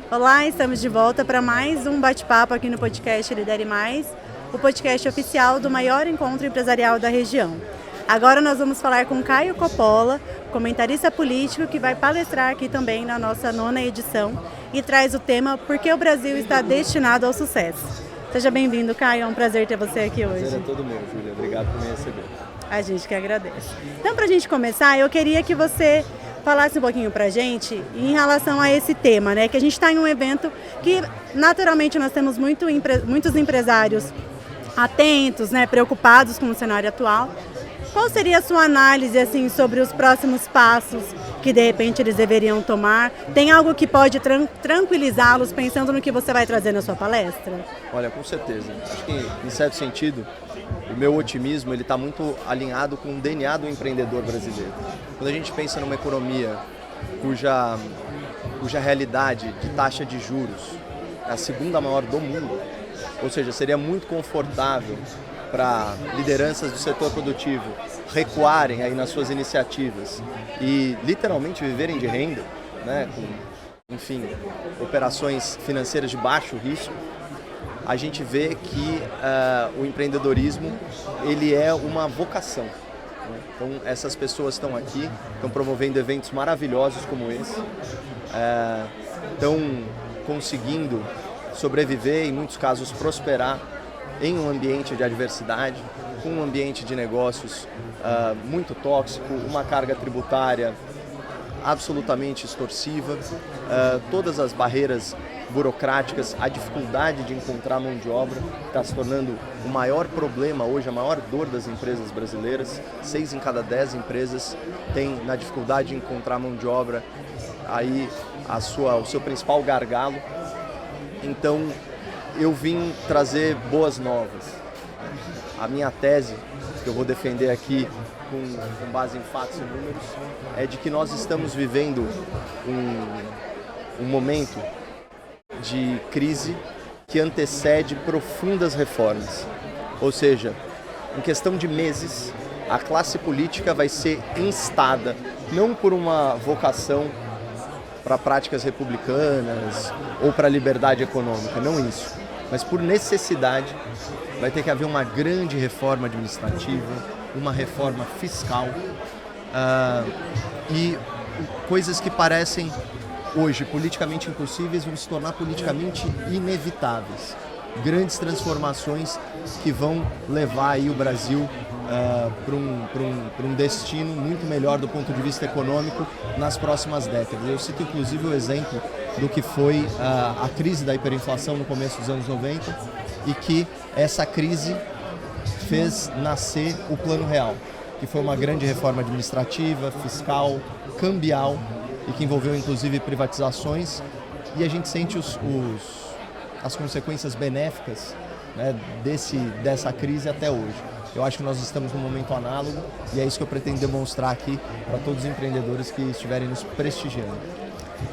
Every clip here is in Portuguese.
Olá, estamos de volta para mais um bate-papo aqui no podcast Lidere Mais, o podcast oficial do maior encontro empresarial da região. Agora nós vamos falar com Caio Coppola, comentarista político, que vai palestrar aqui também na nossa 9ª edição e traz o tema Por que o Brasil está destinado ao sucesso. Seja bem-vindo, Caio, é um prazer ter você aqui hoje. O prazer é todo meu, Júlia. Obrigado por me receber. A gente que agradece. Então, para a gente começar, eu queria que você falasse um pouquinho para a gente em relação a esse tema, né? Que a gente está em um evento que, naturalmente, nós temos muitos empresários atentos, né? Preocupados com o cenário atual. Qual seria a sua análise assim, sobre os próximos passos que, de repente, eles deveriam tomar? Tem algo que pode tranquilizá-los pensando no que você vai trazer na sua palestra? Olha, com certeza. Acho que, em certo sentido, o meu otimismo está muito alinhado com o DNA do empreendedor brasileiro. Quando a gente pensa numa economia cuja realidade de taxa de juros é a segunda maior do mundo, ou seja, seria muito confortável para lideranças do setor produtivo recuarem aí nas suas iniciativas e literalmente viverem de renda, né, com, enfim, operações financeiras de baixo risco, a gente vê que o empreendedorismo ele é uma vocação. Né? Então essas pessoas estão aqui, estão promovendo eventos maravilhosos como esse, estão conseguindo sobreviver, em muitos casos prosperar, em um ambiente de adversidade, com um ambiente de negócios muito tóxico, uma carga tributária absolutamente extorsiva, todas as barreiras burocráticas, a dificuldade de encontrar mão de obra está se tornando o maior problema hoje, a maior dor das empresas brasileiras. 6 em cada 10 empresas têm na dificuldade de encontrar mão de obra aí o seu principal gargalo. Então, eu vim trazer boas novas. A minha tese, que eu vou defender aqui com base em fatos e números, é de que nós estamos vivendo um momento de crise que antecede profundas reformas. Ou seja, em questão de meses, a classe política vai ser instada, não por uma vocação para práticas republicanas ou para a liberdade econômica, não isso. Mas por necessidade, vai ter que haver uma grande reforma administrativa, uma reforma fiscal e coisas que parecem hoje politicamente impossíveis vão se tornar politicamente inevitáveis. Grandes transformações que vão levar aí o Brasil para um destino muito melhor do ponto de vista econômico nas próximas décadas. Eu cito inclusive o exemplo do que foi a crise da hiperinflação no começo dos anos 90 e que essa crise fez nascer o Plano Real, que foi uma grande reforma administrativa, fiscal, cambial e que envolveu inclusive privatizações, e a gente sente as consequências benéficas, né, dessa crise até hoje. Eu acho que nós estamos num momento análogo e é isso que eu pretendo demonstrar aqui para todos os empreendedores que estiverem nos prestigiando.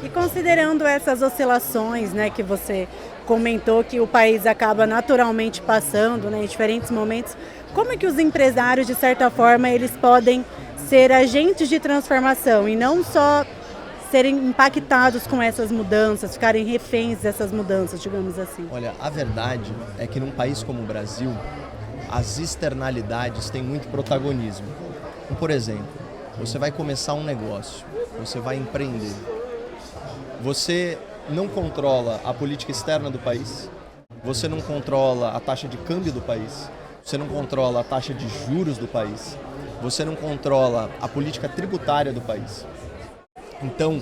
E considerando essas oscilações, né, que você comentou que o país acaba naturalmente passando, né, em diferentes momentos, como é que os empresários, de certa forma, eles podem ser agentes de transformação e não só serem impactados com essas mudanças, ficarem reféns dessas mudanças, digamos assim? Olha, a verdade é que num país como o Brasil, as externalidades têm muito protagonismo. Então, por exemplo, você vai começar um negócio, você vai empreender. Você não controla a política externa do país, você não controla a taxa de câmbio do país, você não controla a taxa de juros do país, você não controla a política tributária do país. Então,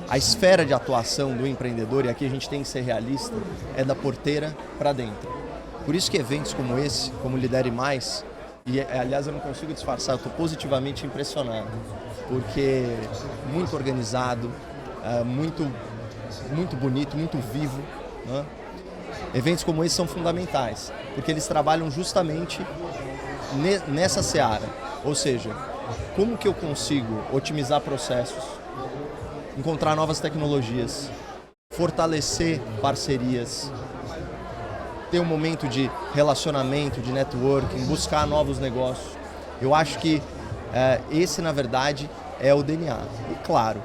a esfera de atuação do empreendedor, e aqui a gente tem que ser realista, é da porteira para dentro. Por isso que eventos como esse, como Lidere Mais, e aliás eu não consigo disfarçar, eu estou positivamente impressionado, porque muito organizado, muito bonito, muito vivo, né? Eventos como esse são fundamentais, porque eles trabalham justamente nessa seara, ou seja, como que eu consigo otimizar processos, encontrar novas tecnologias, fortalecer parcerias, ter um momento de relacionamento, de networking, buscar novos negócios. Eu acho que esse, na verdade, é o DNA. E claro,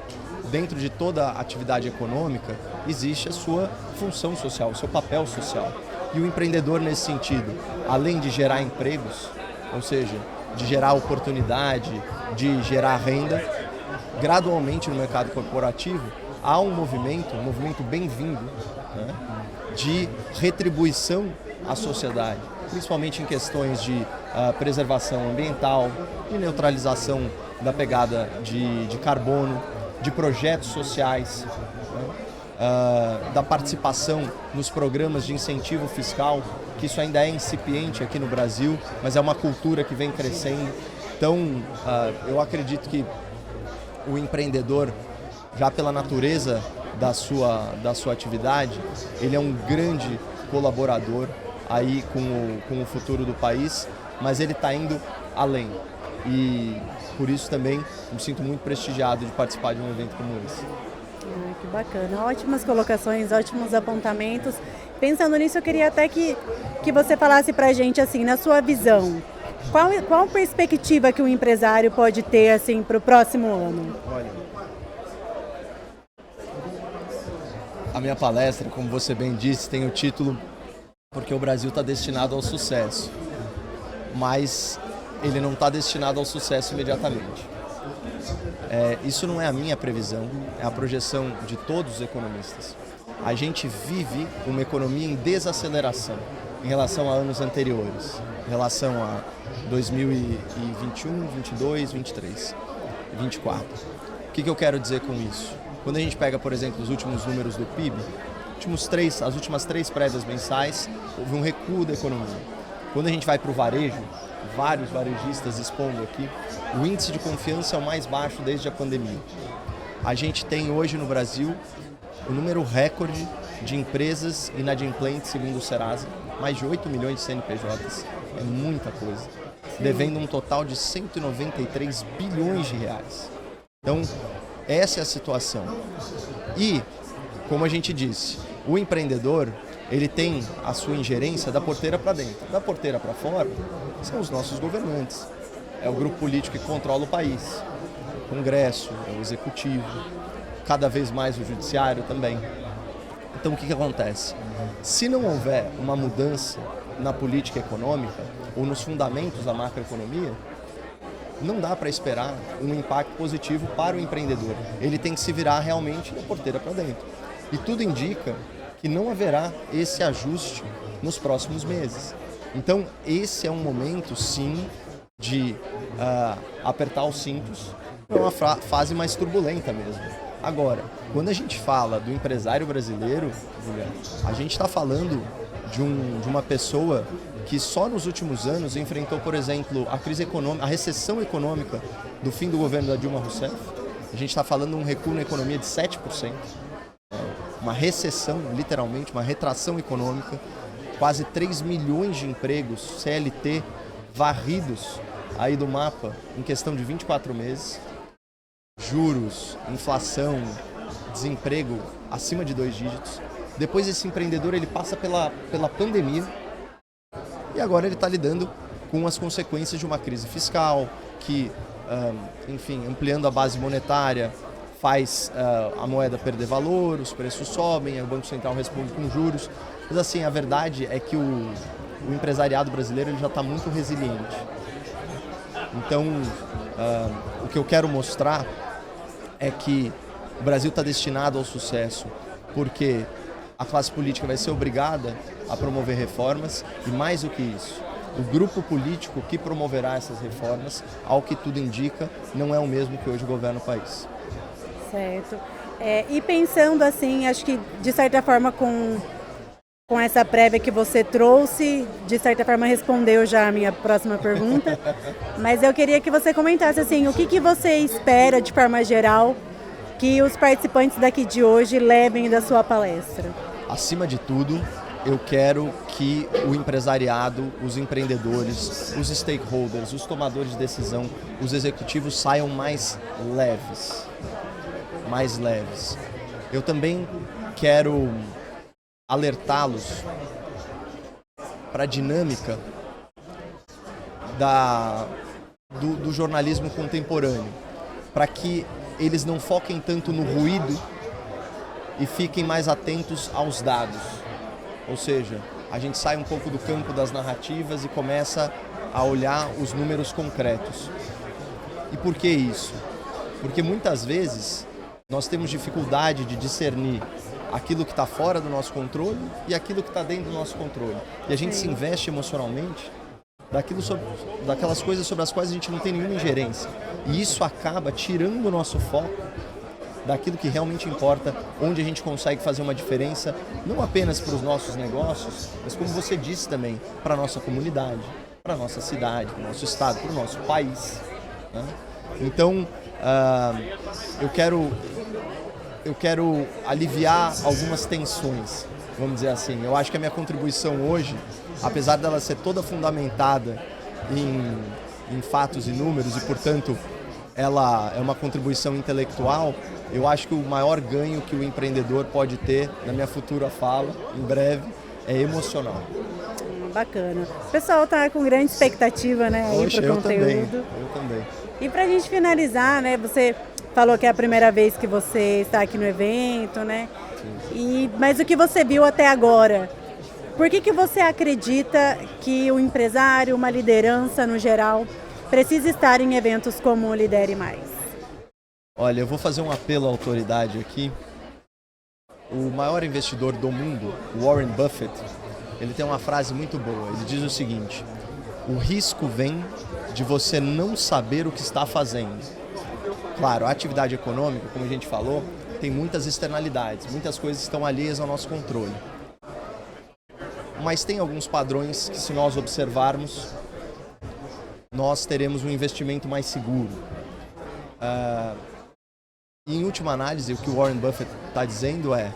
dentro de toda a atividade econômica, existe a sua função social, o seu papel social. E o empreendedor, nesse sentido, além de gerar empregos, ou seja, de gerar oportunidade, de gerar renda, gradualmente no mercado corporativo, há um movimento bem-vindo, né, de retribuição à sociedade, principalmente em questões de preservação ambiental, de neutralização da pegada de carbono, de projetos sociais, né, da participação nos programas de incentivo fiscal, que isso ainda é incipiente aqui no Brasil, mas é uma cultura que vem crescendo. Então, eu acredito que o empreendedor, já pela natureza da sua atividade, ele é um grande colaborador aí com o futuro do país, mas ele está indo além. E por isso também me sinto muito prestigiado de participar de um evento como esse. Que bacana, ótimas colocações, ótimos apontamentos. Pensando nisso, eu queria até que você falasse pra gente, assim, na sua visão, qual perspectiva que o empresário pode ter, assim, para o próximo ano? Olha, a minha palestra, como você bem disse, tem o título Porque o Brasil está destinado ao sucesso, mas ele não está destinado ao sucesso imediatamente. Isso não é a minha previsão, é a projeção de todos os economistas. A gente vive uma economia em desaceleração em relação a anos anteriores, em relação a 2021, 22, 23, 24. O que eu quero dizer com isso? Quando a gente pega, por exemplo, os últimos números do PIB, as últimas 3 prévias mensais, houve um recuo da economia. Quando a gente vai para o varejo, vários varejistas expondo aqui, o índice de confiança é o mais baixo desde a pandemia. A gente tem hoje no Brasil o número recorde de empresas inadimplentes, segundo o Serasa, mais de 8 milhões de CNPJs, é muita coisa, devendo um total de 193 bilhões de reais. Então, essa é a situação. E, como a gente disse, o empreendedor, ele tem a sua ingerência da porteira para dentro. Da porteira para fora, são os nossos governantes. É o grupo político que controla o país. O Congresso, o Executivo, cada vez mais o Judiciário também. Então, o que acontece? Se não houver uma mudança na política econômica ou nos fundamentos da macroeconomia, não dá para esperar um impacto positivo para o empreendedor. Ele tem que se virar realmente da porteira para dentro. E tudo indica que não haverá esse ajuste nos próximos meses. Então, esse é um momento, sim, de apertar os cintos. É uma fase mais turbulenta mesmo. Agora, quando a gente fala do empresário brasileiro, Julia, a gente está falando de uma pessoa que só nos últimos anos enfrentou, por exemplo, a crise econômica, a recessão econômica do fim do governo da Dilma Rousseff. A gente está falando de um recuo na economia de 7%. Uma recessão, literalmente, uma retração econômica, quase 3 milhões de empregos CLT varridos aí do mapa em questão de 24 meses, juros, inflação, desemprego acima de 2 dígitos. Depois esse empreendedor ele passa pela pandemia e agora ele está lidando com as consequências de uma crise fiscal que, enfim, ampliando a base monetária, faz a moeda perder valor, os preços sobem, o Banco Central responde com juros. Mas assim, a verdade é que o empresariado brasileiro ele já está muito resiliente. Então, o que eu quero mostrar é que o Brasil está destinado ao sucesso porque a classe política vai ser obrigada a promover reformas e, mais do que isso, o grupo político que promoverá essas reformas, ao que tudo indica, não é o mesmo que hoje governa o país. Certo. E pensando assim, acho que de certa forma com essa prévia que você trouxe, de certa forma respondeu já a minha próxima pergunta, mas eu queria que você comentasse assim, o que você espera de forma geral que os participantes daqui de hoje levem da sua palestra? Acima de tudo, eu quero que o empresariado, os empreendedores, os stakeholders, os tomadores de decisão, os executivos saiam mais leves. Eu também quero alertá-los para a dinâmica do jornalismo contemporâneo, para que eles não foquem tanto no ruído e fiquem mais atentos aos dados. Ou seja, a gente sai um pouco do campo das narrativas e começa a olhar os números concretos. E por que isso? Porque muitas vezes nós temos dificuldade de discernir aquilo que está fora do nosso controle e aquilo que está dentro do nosso controle. E a gente se investe emocionalmente daquelas coisas sobre as quais a gente não tem nenhuma ingerência. E isso acaba tirando o nosso foco daquilo que realmente importa, onde a gente consegue fazer uma diferença, não apenas para os nossos negócios, mas como você disse também, para a nossa comunidade, para a nossa cidade, para o nosso estado, para o nosso país, né? Então, eu quero aliviar algumas tensões, vamos dizer assim. Eu acho que a minha contribuição hoje, apesar dela ser toda fundamentada em fatos e números e, portanto, ela é uma contribuição intelectual, eu acho que o maior ganho que o empreendedor pode ter, na minha futura fala, em breve, é emocional. Bacana. O pessoal está com grande expectativa, né, aí para o conteúdo. Eu também. E para a gente finalizar, né, você falou que é a primeira vez que você está aqui no evento, né? Mas o que você viu até agora, por que você acredita que o empresário, uma liderança no geral, precisa estar em eventos como o Lidere Mais? Olha, eu vou fazer um apelo à autoridade aqui. O maior investidor do mundo, Warren Buffett, ele tem uma frase muito boa. Ele diz o seguinte: o risco vem de você não saber o que está fazendo. Claro, a atividade econômica, como a gente falou, tem muitas externalidades, muitas coisas estão alheias ao nosso controle. Mas tem alguns padrões que, se nós observarmos, nós teremos um investimento mais seguro. E, em última análise, o que o Warren Buffett está dizendo é: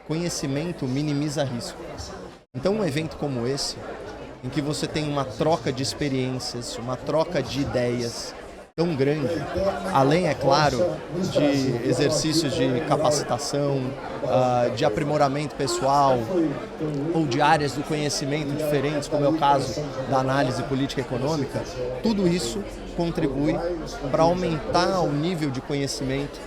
conhecimento minimiza risco. Então, um evento como esse, em que você tem uma troca de experiências, uma troca de ideias tão grande, além, é claro, de exercícios de capacitação, de aprimoramento pessoal ou de áreas do conhecimento diferentes, como é o caso da análise política e econômica, tudo isso contribui para aumentar o nível de conhecimento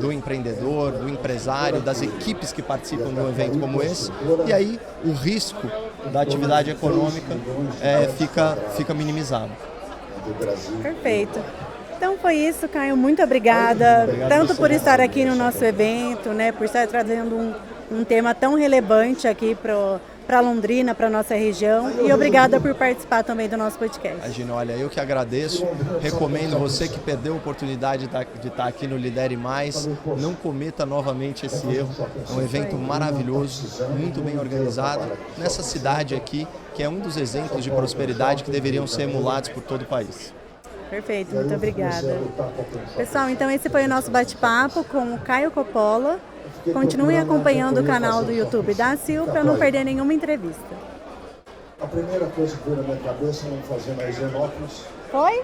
do empreendedor, do empresário, das equipes que participam de um evento como esse, e aí o risco da atividade econômica fica minimizado. Perfeito. Então foi isso, Caio. Muito obrigada. Tanto por estar aqui no nosso evento, né, por estar trazendo um tema tão relevante aqui para Londrina, para a nossa região. E obrigada por participar também do nosso podcast. Imagina, olha, eu que agradeço. Recomendo você que perdeu a oportunidade de estar aqui no Lidere Mais, não cometa novamente esse erro. É um evento maravilhoso, muito bem organizado, nessa cidade aqui, que é um dos exemplos de prosperidade que deveriam ser emulados por todo o país. Perfeito, muito obrigada. Pessoal, então esse foi o nosso bate-papo com o Caio Coppola. Continuem acompanhando o canal do YouTube da Sil para não perder nenhuma entrevista. A primeira coisa que veio na minha cabeça, não fazer mais Genópolis. Foi?